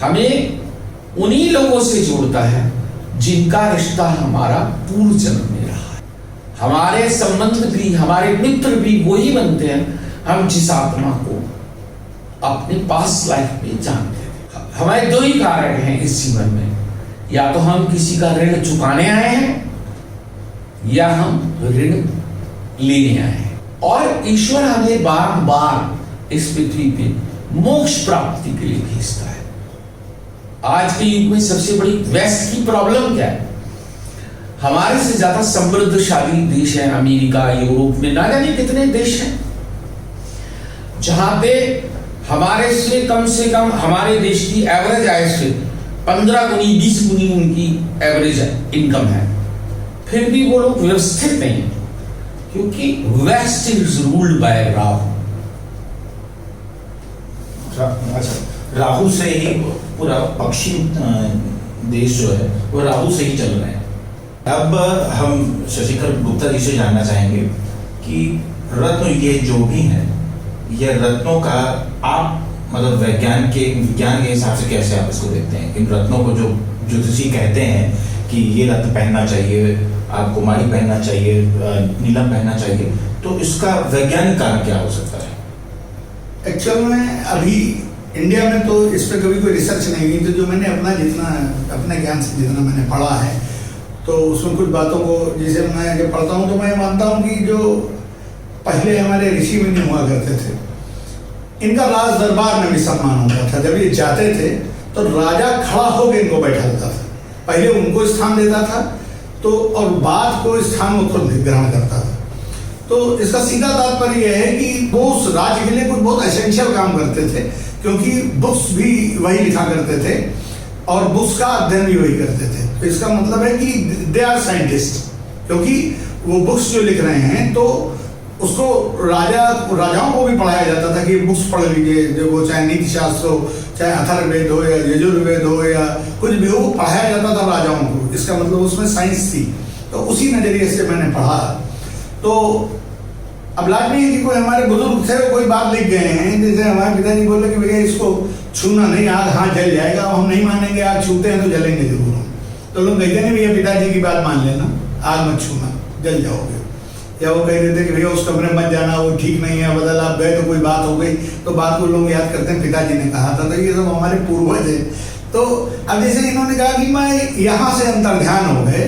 हमें उन्हीं लोगों से जोड़ता है जिनका रिश्ता हमारा पूर्व जन्म में रहा है। हमारे संबंध भी, हमारे मित्र भी वही बनते हैं हम जिस आत्मा को अपने पास्ट लाइफ में जानते हैं। हमारे 2 ही कारण हैं इस जीवन में, या तो हम किसी का ऋण चुकाने आए हैं या हम ऋण लेने आए हैं, और ईश्वर हमें बार-बार इस पृथ्वी पे मोक्ष प्राप्ति के लिए भेजता है। आज के युग में सबसे बड़ी वेस्ट की प्रॉब्लम क्या है? हमारे से ज्यादा समृद्धशाली देश है अमेरिका, यूरोप में ना जाने कितने देश हैं जहां पे हमारे से कम हमारे देश की एवरेज आय से 15 गुनी 20 गुनी उनकी एवरेज इनकम है, फिर भी वो लोग व्यवस्थित नहीं है, क्योंकि west is ruled by Rahu. अच्छा, राहु से ही पूरा पश्चिम देश जो है वो राहु से ही चल रहा है। अब हम शशिधर गुप्ता जी से जानना चाहेंगे कि रत्न ये जो भी है, ये रत्नों का आप मतलब विज्ञान के हिसाब से कैसे आप इसको देखते हैं? इन रत्नों को जो ज्योतिषी कहते हैं कि ये रत्न पहनना चाहिए, आपको माली पहनना चाहिए, नीलम पहनना चाहिए, तो इसका वैज्ञानिक कारण क्या हो सकता है? एक्चुअल में अभी इंडिया में तो इस पर कभी कोई रिसर्च नहीं हुई, तो जो मैंने अपने ज्ञान से जितना मैंने पढ़ा है, तो उसमें कुछ बातों को जैसे मैं जब पढ़ता हूँ तो मैं मानता हूँ कि जो पहले हमारे ऋषि मुनि हुआ करते थे, इनका राज दरबार में भी सम्मान होता था। जब ये जाते थे तो राजा खड़ा होकर इनको बैठा देता था, पहले उनको स्थान देता था, तो और बाद को स्थान वो खुद ग्रहण करता था। तो इसका सीधा तात्पर्य यह है कि वो उस राज्य के लिए कुछ बहुत एसेंशियल काम करते थे, क्योंकि बुक्स भी वही लिखा करते थे और बुक्स का अध्ययन भी वही करते थे। तो इसका मतलब है कि दे आर साइंटिस्ट, क्योंकि वो बुक्स जो लिख रहे हैं तो उसको राजाओं को भी पढ़ाया जाता था कि बुक्स पढ़ लीजिए, जो वो चाहे नीति शास्त्र हो, चाहे अथर्ववेद हो या यजुर्वेद हो या कुछ भी हो, पढ़ाया जाता था राजाओं को। इसका मतलब उसमें साइंस थी। तो उसी नजरिए से मैंने पढ़ा। तो अब लाजमी है कि कोई हमारे बुजुर्ग थे, वो कोई बात लिख गए हैं, जैसे हमारे पिताजी बोले कि भैया इसको छूना नहीं, आग हाथ जल जाएगा, हम नहीं मानेंगे, आग छूते हैं तो जलेंगे जरूर हम। तो लोग कहते हैं भैया पिताजी की बात मान लेना, आग मत छूना, जल जाओगे। या वो कह देते कि भैया उस कमरे मत जाना, वो ठीक नहीं है, बदल आप गए तो कोई बात हो गई, तो बात को लोग याद करते हैं पिताजी ने कहा था, तो ये सब हमारे पूर्वज है। तो अब जैसे इन्होंने कहा कि मैं यहाँ से अंतर्ध्यान हो गए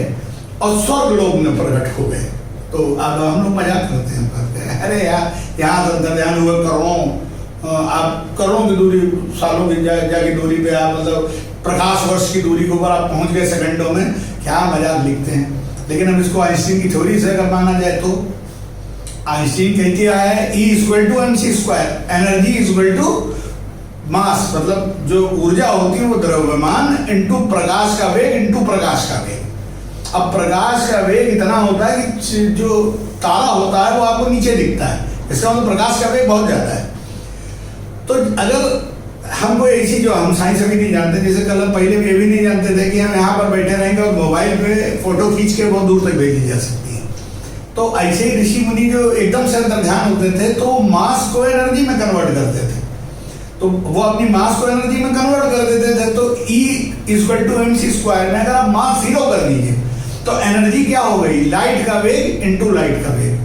और स्वर्ग लोक में प्रकट हो गए, तो अब हम लोग मजाक करते हैं, कहते हैं अरे यार यहाँ से अंतर्ध्यान हुए करोड़ों की दूरी, सालों की की दूरी पे आप, मतलब प्रकाश वर्ष की दूरी के ऊपर आप पहुंच गए सेकंडों में, क्या मजाक लिखते हैं। लेकिन अब इसको आइंस्टीन की थ्योरी से अगर माना जाए तो आइंस्टीन कहती है E=mc², एनर्जी इक्वल मास, मतलब जो ऊर्जा होती है वो द्रव्यमान इंटू प्रकाश का वेग इंटू प्रकाश का वेग। अब प्रकाश का वेग इतना होता है कि जो तारा होता है वो आपको नीचे दिखता है, इसका मतलब प्रकाश का वेग बहुत ज्यादा है। तो अगर हमको एक चीज जो हम साइंस अभी नहीं जानते, जैसे कल हम पहले भी ये भी नहीं जानते थे कि हम यहाँ पर बैठे रहेंगे और मोबाइल पे फोटो खींच के बहुत दूर तक भेजी जा सकती है। तो ऐसे ही ऋषि मुनि जो एकदम से अंतर्ध्यान होते थे तो मास को एनर्जी में कन्वर्ट करते थे, तो वो अपनी मास को एनर्जी में कन्वर्ट कर देते थे। तो E=mc² में अगर आप मास 0 कर दीजिए तो एनर्जी क्या हो गई, लाइट का वेग इंटू लाइट का वेग।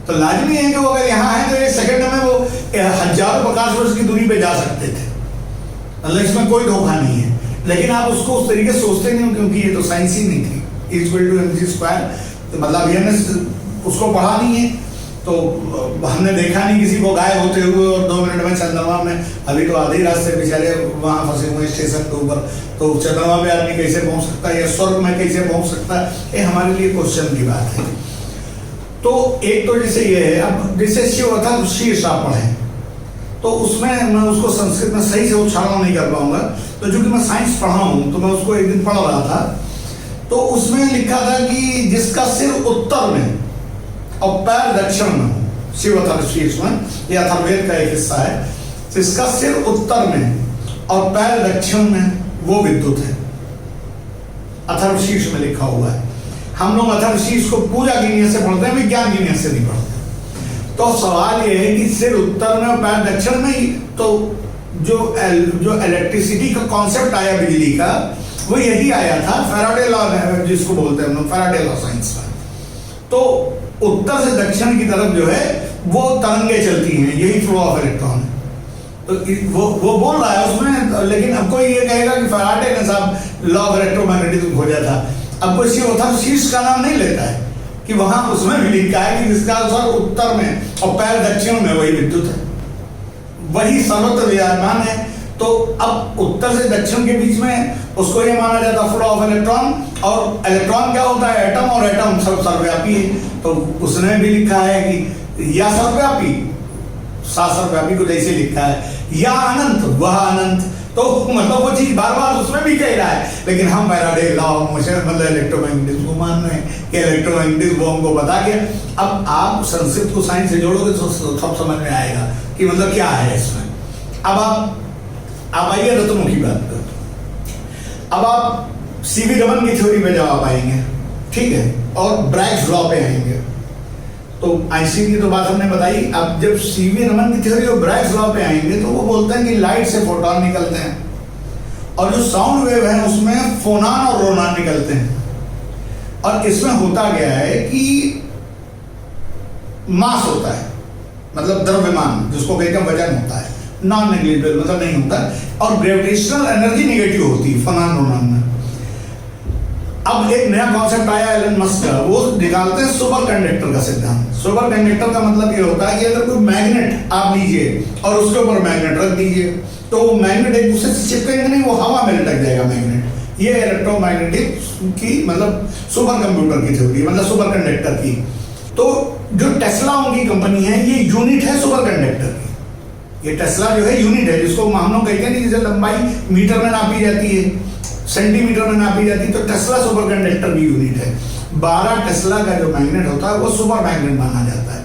तो लाजमी है कि वो अगर यहाँ है तो एक सेकंड में वो हजारों प्रकाश वर्ष की दूरी पे जा सकते थे, मतलब इसमें कोई धोखा नहीं है। लेकिन आप उसको उस तरीके से सोचते नहीं हो, क्योंकि ये तो साइंस ही नहीं थी। E=mc², तो मतलब हमने उसको पढ़ा नहीं है, तो हमने देखा नहीं किसी को गायब होते हुए और 2 मिनट में चंद्रमा में, अभी तो आधे रास्ते बेचारे वहां फंसे हुए स्टेशन के ऊपर, तो चंद्रमा पे आदमी कैसे पहुंच सकता है या स्वर्ग में कैसे पहुंच सकता है, ये हमारे लिए क्वेश्चन की बात है। तो एक तो जैसे ये है, अब जैसे शिव अर्थात शीर्ष आप पढ़े तो उसमें मैं उसको संस्कृत में सही से उच्चारण नहीं कर पाऊंगा, तो चूंकि मैं साइंस पढ़ा हूं तो मैं उसको एक दिन पढ़ रहा था, तो उसमें लिखा था कि जिसका सिर उत्तर में और पैर दक्षिण में हो, शिव अथर्व शीर्ष में, यह अथर्ववेद का एक हिस्सा है, जिसका सिर उत्तर में और पैर दक्षिण में वो विद्युत है, अथर्व शीर्ष में लिखा हुआ है। हम लोग अथर्व शीर्ष को पूजा की नीयत से पढ़ते हैं, विज्ञान की नीयत से नहीं पढ़ते। तो सवाल ये है कि सिर उत्तर में और पैर दक्षिण में ही, तो जो इलेक्ट्रिसिटी का कॉन्सेप्ट आया बिजली का, वो यही आया था फैराडे लॉ जिसको बोलते हैं हम लोग, फैराडे लॉ साइंस का। तो उत्तर से दक्षिण की तरफ जो है वो तरंगे चलती हैं, यही फ्लो ऑफ इलेक्ट्रॉन है। तो वो बोल रहा है उसमें, लेकिन अब कोई ये कहेगा कि फैराडे ने साहब लॉ ऑफ इलेक्ट्रोमैग्नेटिज्म खोजा था। अब कोई शीर्ष का नाम नहीं लेता है कि वहां उसमें भी लिखा है कि जिसका अनुसार उत्तर में और पैर दक्षिण में वही विद्युत है, वही सर्वत्र विराजमान है। तो अब उत्तर से दक्षिण के बीच में उसको ये माना जाता है फ्लो ऑफ इलेक्ट्रॉन, और इलेक्ट्रॉन क्या होता है, एटम, और एटम सर्वव्यापी है। तो उसने भी लिखा है कि या सर्वव्यापी, सर्वव्यापी को जैसे लिखा है, या अनंत वह अनंत। तो मतलब वो चीज बार बार उसमें भी कह रहा है, लेकिन हम फैराडे लॉ मतलब इलेक्ट्रोमैग्नेटिज्म को मान रहे हैं कि इलेक्ट्रोमैग्नेटिज्म वो हमको बता के। अब आप संस्कृत को साइंस से जोड़ोगे तो सब समझ में आएगा कि मतलब क्या है इसमें। अब आप आइए रत्नों की बात करते। अब आप सीवी रमन की थ्योरी में जवाब आएंगे, ठीक है, और ब्रैग्स लॉ पे आएंगे। तो आइंस्टीन की तो बात हमने बताई। अब जब सीवी रमन की थ्योरी और ब्रैग्स लॉ पे आएंगे तो वो बोलते हैं कि लाइट से फोटॉन निकलते हैं, और जो साउंड वेव है उसमें फोनान और रोनान निकलते हैं। और इसमें होता गया है कि मास होता है, मतलब द्रव्यमान, जिसको कहते हैं वजन होता है, नॉन नेग्लिजिबल मतलब नहीं होता, और ग्रेविटेशनल एनर्जी नेगेटिव होती है फोनान रोनान में। अब एक नया कॉन्सेप्ट आया एलन मस्क का, वो निकालते हैं सुपर कंडक्टर का सिद्धांत। सुपर कंडक्टर का मतलब ये होता है कि अगर कोई मैग्नेट आप लीजिए और उसके ऊपर मैग्नेट रख दीजिए तो वो मैग्नेट एक दूसरे से चिपकेंगे नहीं, वो हवा में लटक जाएगा मैग्नेट। ये इलेक्ट्रोमैग्नेटिक की मतलब सुपर कंप्यूटर की थ्योरी, मतलब सुपर कंडक्टर की। तो जो टेस्ला उनकी कंपनी है, ये यूनिट है सुपर कंडक्टर की। ये टेस्ला जो है यूनिट है, जिसको हम लोग कहते हैं जैसे लंबाई मीटर में नापी जाती है, सेंटीमीटर में नापी जाती है, तो टेस्ला सुपर कंडक्टर की यूनिट है। 12 टेस्ला का जो मैग्नेट होता है वो सुपर मैग्नेट माना जाता है।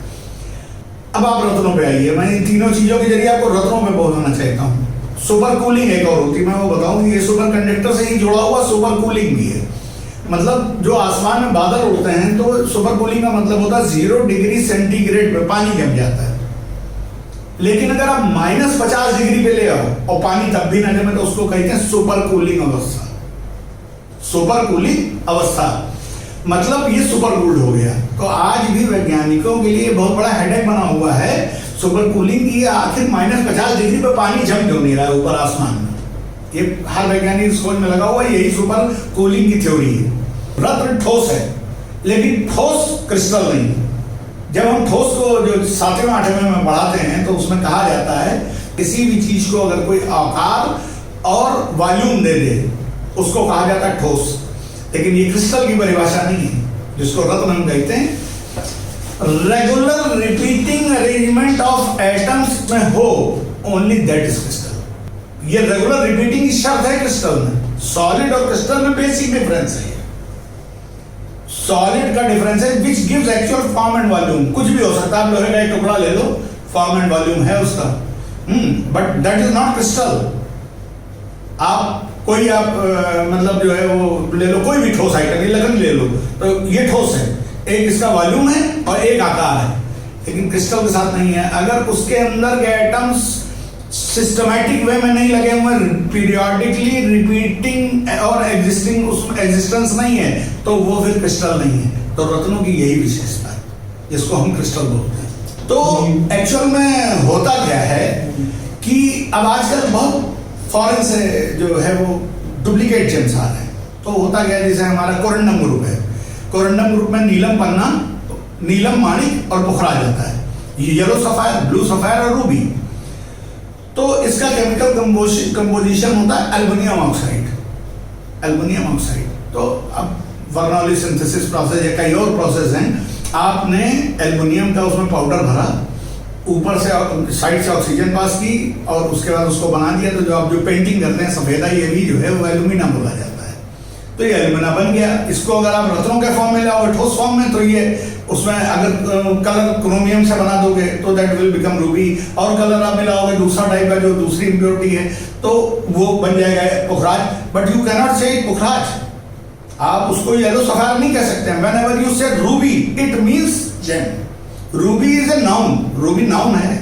अब आप रत्नों पे आइए, मैं इन तीनों चीजों के जरिए आपको रत्नों में बोलना चाहता हूँ। सुपर कूलिंग एक और होती है, मैं वो बताऊँ, ये सुपर कंडक्टर से ही जुड़ा हुआ सुपर कूलिंग भी है। मतलब जो आसमान में बादल उड़ते हैं तो सुपर कूलिंग का मतलब होता है 0 डिग्री सेंटीग्रेड पे पानी जम जाता है। लेकिन अगर आप -50 डिग्री पे ले आओ और पानी तब भी ना जमे तो उसको कहते हैं सुपर कूलिंग अवस्था। सुपर कूलिंग अवस्था मतलब ये सुपर कूल्ड हो गया। तो आज भी वैज्ञानिकों के लिए बहुत बड़ा हेडेक बना हुआ है सुपर कूलिंग की, आखिर -50 डिग्री पे पानी जम क्यों नहीं रहा है ऊपर आसमान में? ये हर वैज्ञानिक खोज में लगा हुआ, यही सुपर कूलिंग की थ्योरी है। रत्न ठोस है, लेकिन ठोस क्रिस्टल नहीं है। जब हम ठोस को जो 7वें 8वें में पढ़ाते हैं तो उसमें कहा जाता है किसी भी चीज को अगर कोई आकार और वॉल्यूम दे दे उसको कहा जाता है ठोस। लेकिन ये क्रिस्टल की परिभाषा नहीं है, जिसको रत्न हम कहते हैं। Regular repeating arrangement of atoms में हो, ओनली दैट इज क्रिस्टल। ये रेगुलर रिपीटिंग की शर्त है क्रिस्टल में। सॉलिड और क्रिस्टल में बेसिक डिफरेंस है। सॉलिड का डिफरेंस है which gives actual form and volume. कुछ भी हो सकता है, आप लोहे का एक टुकड़ा ले लो, फॉर्म एंड वॉल्यूम है उसका, but that is not crystal. आप कोई मतलब जो है वो ले लो, कोई भी ठोस आइटम, ये लकड़ी ले लो, तो ये ठोस है, एक इसका वॉल्यूम है और एक आकार है। लेकिन क्रिस्टल के साथ नहीं है। अगर उसके अंदर के एटम्स सिस्टमैटिक वे में नहीं लगे हुए, पीरियोडिकली रिपीटिंग और एग्जिस्टिंग, उसमें एग्जिस्टेंस नहीं है, तो वो फिर क्रिस्टल नहीं है। तो रत्नों की यही विशेषता है, जिसको हम क्रिस्टल बोलते हैं। तो एक्चुअल में होता क्या है कि अब आजकल बहुत फॉरेन से जो है वो डुप्लीकेट जेम्स आ रहे हैं। तो होता क्या है, जैसे हमारा कोरंडम ग्रुप है, कोरंडम ग्रुप में नीलम पन्ना, नीलम माणिक और पुखराज आता है, ये येलो सफायर, ब्लू सफायर और रूबी। तो इसका केमिकल कंपोजिशन होता है एल्युमिनियम ऑक्साइड, एल्युमिनियम ऑक्साइड। तो अब बर्नौली सिंथेसिस प्रोसेस या कई और प्रोसेस हैं। आपने एल्युमिनियम का उसमें पाउडर भरा, ऊपर से साइड से ऑक्सीजन पास की और उसके बाद उसको बना दिया। तो जो आप जो पेंटिंग करते हैं सफेदा, ये भी जो है वो एल्यूमिना बोला जाता है। तो ये एल्यूमिना बन गया। इसको अगर आप रत्नों के फॉर्म में लाओगे, ठोस फॉर्म में, तो ये उसमें अगर कलर क्रोमियम से बना दोगे तो दैट विल बिकम रूबी। और कलर आप मिलाओगे दूसरा टाइप का, जो दूसरी इम्प्योरिटी है, तो वो बन जाएगा पुखराज। बट यू कैनॉट से पुखराज, आप उसको येलो सफायर नहीं कह सकते हैं। Whenever you say ruby, it means gem. Ruby is a noun, ruby noun है।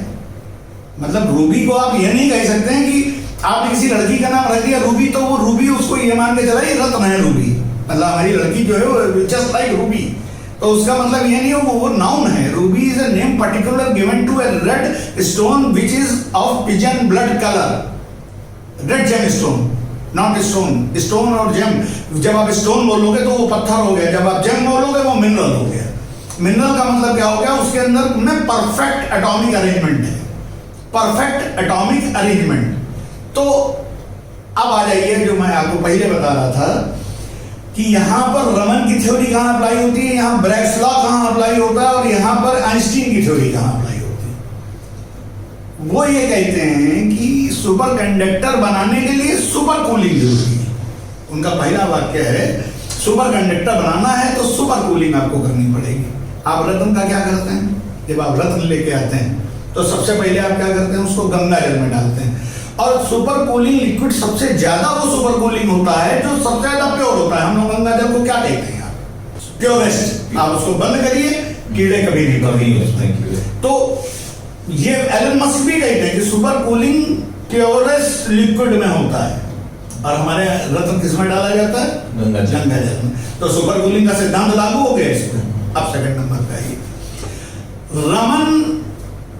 मतलब रूबी को आप ये नहीं कह सकते हैं कि आपने किसी लड़की का नाम रख दिया रूबी, तो वो रूबी उसको ये मान के चला ये रत्न है रूबी, मतलब हमारी लड़की जो है वो जस्ट लाइक रूबी। तो उसका मतलब ये नहीं हो, वो नाउन है। Ruby is a name particular given to a red stone which is of pigeon blood colour, red gem stone, not stone. Stone और जेम, जब आप स्टोन बोलोगे तो वो पत्थर हो गया, जब आप जेम बोलोगे वो मिनरल हो गया। मिनरल का मतलब क्या हो गया, उसके अंदर में परफेक्ट एटॉमिक अरेंजमेंट है, परफेक्ट एटॉमिक अरेंजमेंट। तो अब आ जाइए, जो मैं आपको पहले बता रहा था कि यहां पर रमन की थ्योरी कहां अप्लाई होती है, यहां ब्रैग्स लॉ कहां अप्लाई होता है, और यहां पर आइंस्टीन की थ्योरी कहां अप्लाई होती है। वो ये कहते हैं कि सुपर कंडक्टर बनाने के लिए सुपर कूलिंग जरूरी है। उनका पहला वाक्य है, सुपर कंडक्टर बनाना है तो सुपर कूलिंग आपको करनी पड़ेगी। आप रत्न का क्या करते हैं, जब आप रत्न लेके आते हैं तो सबसे पहले आप क्या करते हैं, उसको गंगा जल में डालते हैं। और सुपर कूलिंग लिक्विड सबसे ज्यादा वो सुपर कूलिंग होता है जो सबसे ज्यादा प्योर होता है। हम लोग गंगा जल को क्या कहते हैं, प्योरेस्ट। आप उसको बंद करिए, कीड़े कभी नहीं कभी। तो ये एलन मस्क भी कहते हैं कि सुपर कूलिंग प्योरेस्ट लिक्विड में होता है, और हमारे रत्न किस में डाला जाता है, गंगा जल में। तो सुपर कूलिंग का सिद्धांत लागू हो गया इसमें। अब सेकंड नंबर पे आइए, रमन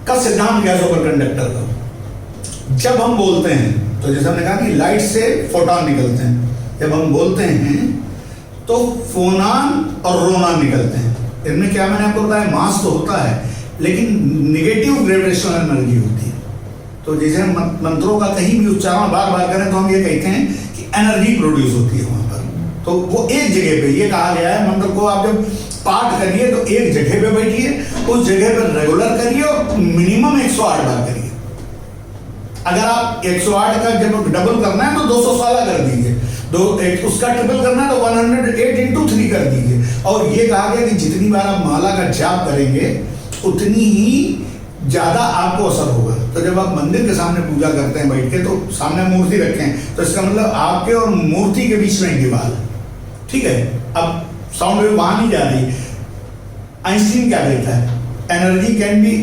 का सिद्धांत क्या है सुपर कंडक्टर का। जब हम बोलते हैं तो जैसे हमने कहा कि लाइट से फोटॉन निकलते हैं, जब हम बोलते हैं तो फोनान और रोनान निकलते हैं। इनमें क्या मैंने आपको बताया, मास तो होता है लेकिन नेगेटिव ग्रेविटेशनल एनर्जी होती है। तो जैसे हम मंत्रों का कहीं भी उच्चारण बार बार करें तो हम ये कहते हैं कि एनर्जी प्रोड्यूस होती है वहां पर। तो वो एक जगह पे, ये कहा गया है मंत्र को आप जब पाठ करिए तो एक जगह पे बैठिए, उस जगह पर रेगुलर करिए और मिनिमम 108 बार करिए। अगर आप 108 का जब डबल करना है तो 216 कर दीजिए, उसका ट्रिपल करना है तो 108 into 3 कर दीजिए। और ये कहा गया कि जितनी बार आप माला का जाप करेंगे उतनी ही ज्यादा आपको असर होगा। तो जब आप मंदिर के सामने पूजा करते हैं बैठ के, तो सामने मूर्ति रखें, तो इसका मतलब आपके और मूर्ति के बीच में एक दीवार, ठीक है। अब साउंड वेव वहां नहीं जा रही। आइंस्टीन क्या कहता है, energy can be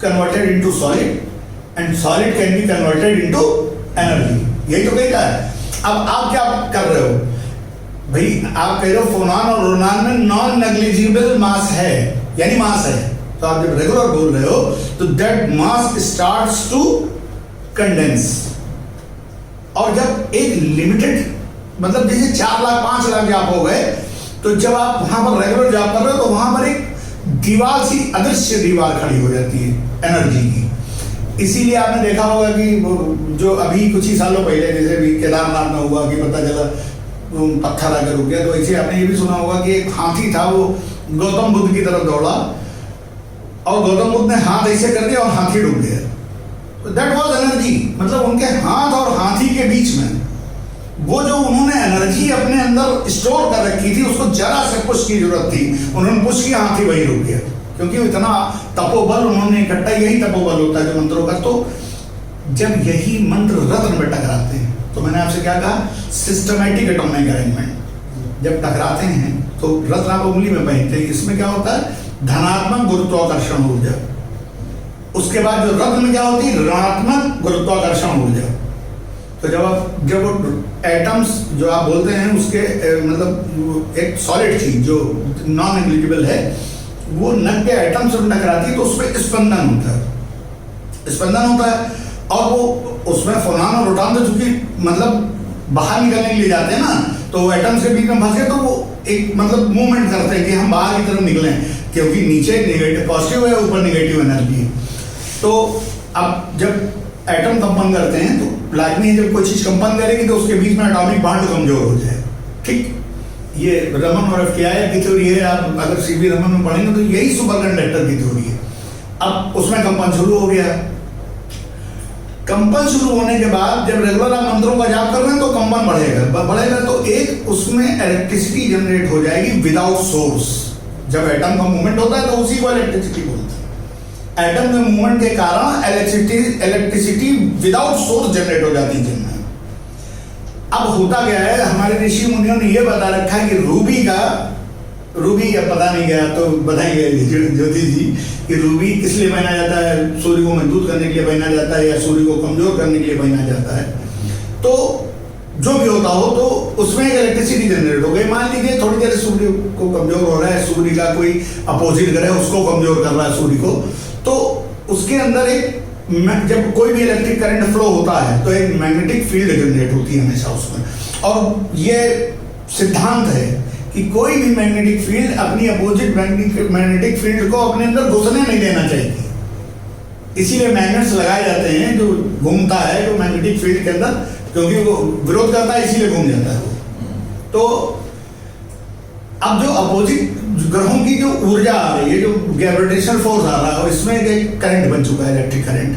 converted into solid and solid can be converted into energy, यही तो कहता है। अब आप क्या कर रहे हो भाई, आप कह रहे हो फोनान और रोनान में नॉन नेग्लिजिबल मास है, यानी मास है, तो आप जब रेगुलर बोल रहे हो तो that mass starts to condense. और जब एक लिमिटेड मतलब जैसे 4 लाख 5 लाख जाप हो गए, तो जब आप वहां पर रेगुलर जाप कर रहे हो तो वहां पर एक दीवार सी अदृश्य दीवार खड़ी हो जाती है एनर्जी की। इसीलिए आपने देखा होगा कि जो अभी कुछ ही सालों पहले जैसे भी केदारनाथ में हुआ कि पता चला पत्थर आकर रुक गया, तो ऐसे आपने ये भी सुना होगा कि एक हाथी था, वो गौतम बुद्ध की तरफ दौड़ा और गौतम बुद्ध ने हाथ ऐसे कर दिया और हाथी डूब गया। दैट वाज एनर्जी, मतलब उनके हाथ और हाथी के बीच में वो जो उन्होंने एनर्जी अपने अंदर स्टोर कर रखी थी, उसको जरा से पुश की जरूरत थी, उन्होंने पुश किया, हाथी वही रुक गया, क्योंकि इतना तपोबल उन्होंने इकट्ठा, यही तपोबल होता है जो मंत्रों का। तो जब यही मंत्र रत्न में टकराते हैं, तो मैंने आपसे क्या कहा, सिस्टमैटिक एटॉमिक अरेंजमेंट, जब टकराते हैं तो रत्न आप उंगली में पहनते हैं, इसमें क्या होता है, धनात्मक गुरुत्वाकर्षण ऊर्जा। उसके बाद जो रत्न में क्या होती है, ऋणात्मक गुरुत्वाकर्षण ऊर्जा। तो जब वो एटम्स जो आप बोलते हैं उसके मतलब एक सॉलिड चीज जो नॉन नेग्लिजिबल है, वो नग के एटम से टकराती है तो उसमें स्पंदन होता है और वो उसमें फोटॉन और प्रोटॉन तो चूंकि मतलब बाहर निकलने के लिए जाते हैं ना, तो वो एटम्स के बीच में फंस गए तो वो एक मतलब मूवमेंट करते हैं कि हम बाहर की तरफ निकलें, क्योंकि नीचे नेगेटिव पॉजिटिव है, ऊपर नेगेटिव एनर्जी है। तो अब जब एटम कंपन करते हैं तो लाजमी है जब कोई चीज कंपन करेगी तो उसके बीच में एटॉमिक बॉन्ड कमजोर हो जाए। ठीक, ये रमन और एफटीआई की थ्योरी है, आप अगर सीवी रमन में पढ़ेंगे तो यही सुपर कंडक्टर की थ्योरी है। अब उसमें कंपन शुरू हो गया, कंपन शुरू होने के बाद जब रेगुलर आप मंत्रों का जाप कर रहे हैं तो कंपन बढ़ेगा तो एक उसमें इलेक्ट्रिसिटी जनरेट हो जाएगी विदाउट सोर्स। जब एटम का मूवमेंट होता है तो उसी को इलेक्ट्रिसिटी बोलते हैं। एटम के मूवमेंट के कारण इलेक्ट्रिसिटी विदाउट सोर्स जनरेट हो जाती है। अब होता क्या है, हमारे ऋषि मुनियों ने यह बता रखा है कि रूबी या पता नहीं गया तो बताएंगे ज्योतिष जी कि रूबी किस लिए पहना जाता है, सूर्य को मजबूत करने के लिए पहना जाता है या सूर्य को कमजोर करने के लिए पहना जाता है। तो जो भी होता हो तो उसमें एक इलेक्ट्रिसिटी जनरेट हो गई। मान लीजिए थोड़ी देर सूर्य को कमजोर हो रहा है, सूर्य का कोई अपोजिट ग्रह उसको कमजोर कर रहा है सूर्य को, तो उसके अंदर एक जब कोई भी इलेक्ट्रिक करंट फ्लो होता है तो एक मैग्नेटिक फील्ड जनरेट होती है हमेशा उसमें। और ये सिद्धांत है कि कोई भी मैग्नेटिक फील्ड अपनी अपोजिट मैग्नेटिक फील्ड को अपने अंदर घुसने नहीं देना चाहिए। इसीलिए मैग्नेट्स लगाए जाते हैं जो घूमता है जो मैग्नेटिक फील्ड के अंदर, क्योंकि वो विरोध करता है इसीलिए घूम जाता है वो। तो अब जो अपोजिट ग्रहों की जो ऊर्जा आ रही है, जो ग्रेविटेशनल फोर्स आ रहा है, इसमें एक करंट बन चुका है, इलेक्ट्रिक करंट,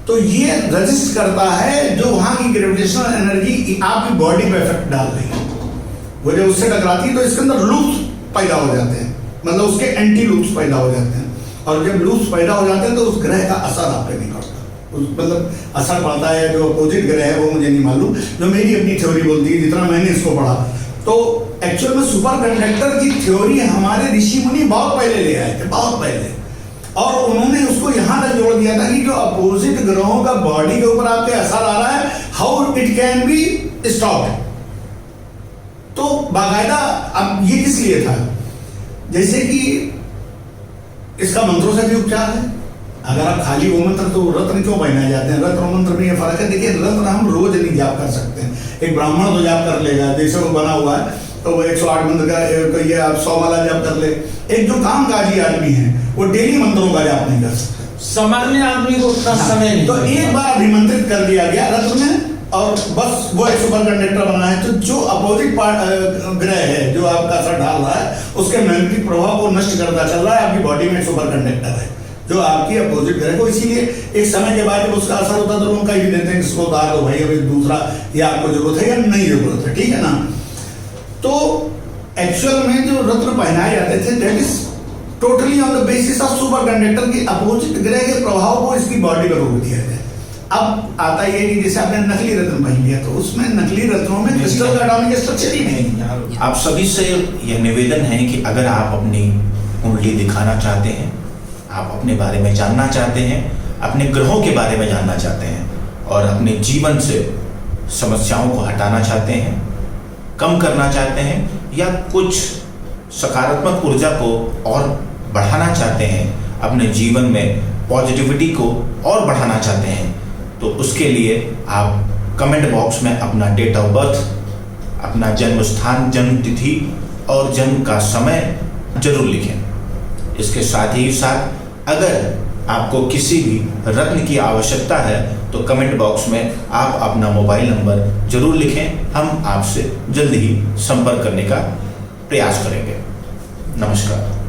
तो ये रजिस्ट करता है जो वहां की ग्रेविटेशनल एनर्जी आपकी बॉडी पे इफेक्ट डाल रही है। वो जब उससे टकराती है तो इसके अंदर लूप्स पैदा हो जाते हैं, मतलब उसके एंटी लूप्स पैदा हो जाते हैं। और जब लूप्स पैदा हो जाते हैं तो उस ग्रह का असर आप पे नहीं पड़ता, मतलब असर पड़ता है जो अपोजिट ग्रह है वो मुझे नहीं मालूम, जो मेरी अपनी थ्योरी बोलती है, जितना मैंने इसको पढ़ा। तो एक्चुअल में सुपर कंडक्टर की थ्योरी हमारे ऋषि मुनि बहुत पहले ले आए थे, बहुत पहले, और उन्होंने उसको यहां तक जोड़ दिया था कि जो अपोजिट ग्रहों का बॉडी के ऊपर आपके असर आ रहा है, how it can be stopped. तो बाकायदा अब ये किस लिए था, जैसे कि इसका मंत्रों से भी उपचार है। अगर आप खाली वो मंत्र, तो रत्न क्यों पहनाए जाते हैं, रत्न और मंत्र में ये फर्क है। देखिए रत्न हम रोज नहीं जाप कर सकते हैं, एक ब्राह्मण तो जाप कर लेगा, जैसे वो बना हुआ है तो वो 108 मंत्र का तो ये आप 100 वाला जाप कर ले। एक जो कामकाजी आदमी है वो डेली मंत्रों का जाप नहीं कर सकता, सामान्य आदमी को उतना समय नहीं। तो एक बार अभिमंत्रित कर दिया गया रत्न में और बस वो एक सुपर कंडक्टर बना है। तो जो अपोजिट ग्रह है जो आपका असर डाल रहा है उसके मैग्नेटिक प्रभाव को नष्ट करता चल रहा है, आपकी बॉडी में सुपर कंडक्टर है जो आपकी अपोजिट ग्रह को, इसीलिए एक समय के बाद जब उसका असर होता है तो लोग कहीं भी देते हैं इसको उतार दो भाई, अभी दूसरा या आपको जरूरत है या नहीं जरूरत है, ठीक है ना। तो एक्चुअल में जो रत्न पहनाए जाते थे that is totally on the basis of super conductor की अपोजिट ग्रह के प्रभाव को इसकी बॉडी पर रोक दिया जाए। अब आता ये कि जैसे आपने नकली रत्न पहन लिया तो उसमें नकली रत्नों में क्रिस्टल का एटॉमिक स्ट्रक्चर ही नहीं। आप सभी से यह निवेदन है कि अगर आप अपनी कुंडली दिखाना चाहते हैं, आप अपने बारे में जानना चाहते हैं, अपने ग्रहों के बारे में जानना चाहते हैं और अपने जीवन से समस्याओं को हटाना चाहते हैं, कम करना चाहते हैं या कुछ सकारात्मक ऊर्जा को और बढ़ाना चाहते हैं, अपने जीवन में पॉजिटिविटी को और बढ़ाना चाहते हैं, तो उसके लिए आप कमेंट बॉक्स में अपना डेट ऑफ बर्थ, अपना जन्म स्थान, जन्म तिथि और जन्म का समय जरूर लिखें। इसके साथ ही साथ अगर आपको किसी भी रत्न की आवश्यकता है तो कमेंट बॉक्स में आप अपना मोबाइल नंबर जरूर लिखें। हम आपसे जल्द ही संपर्क करने का प्रयास करेंगे। नमस्कार।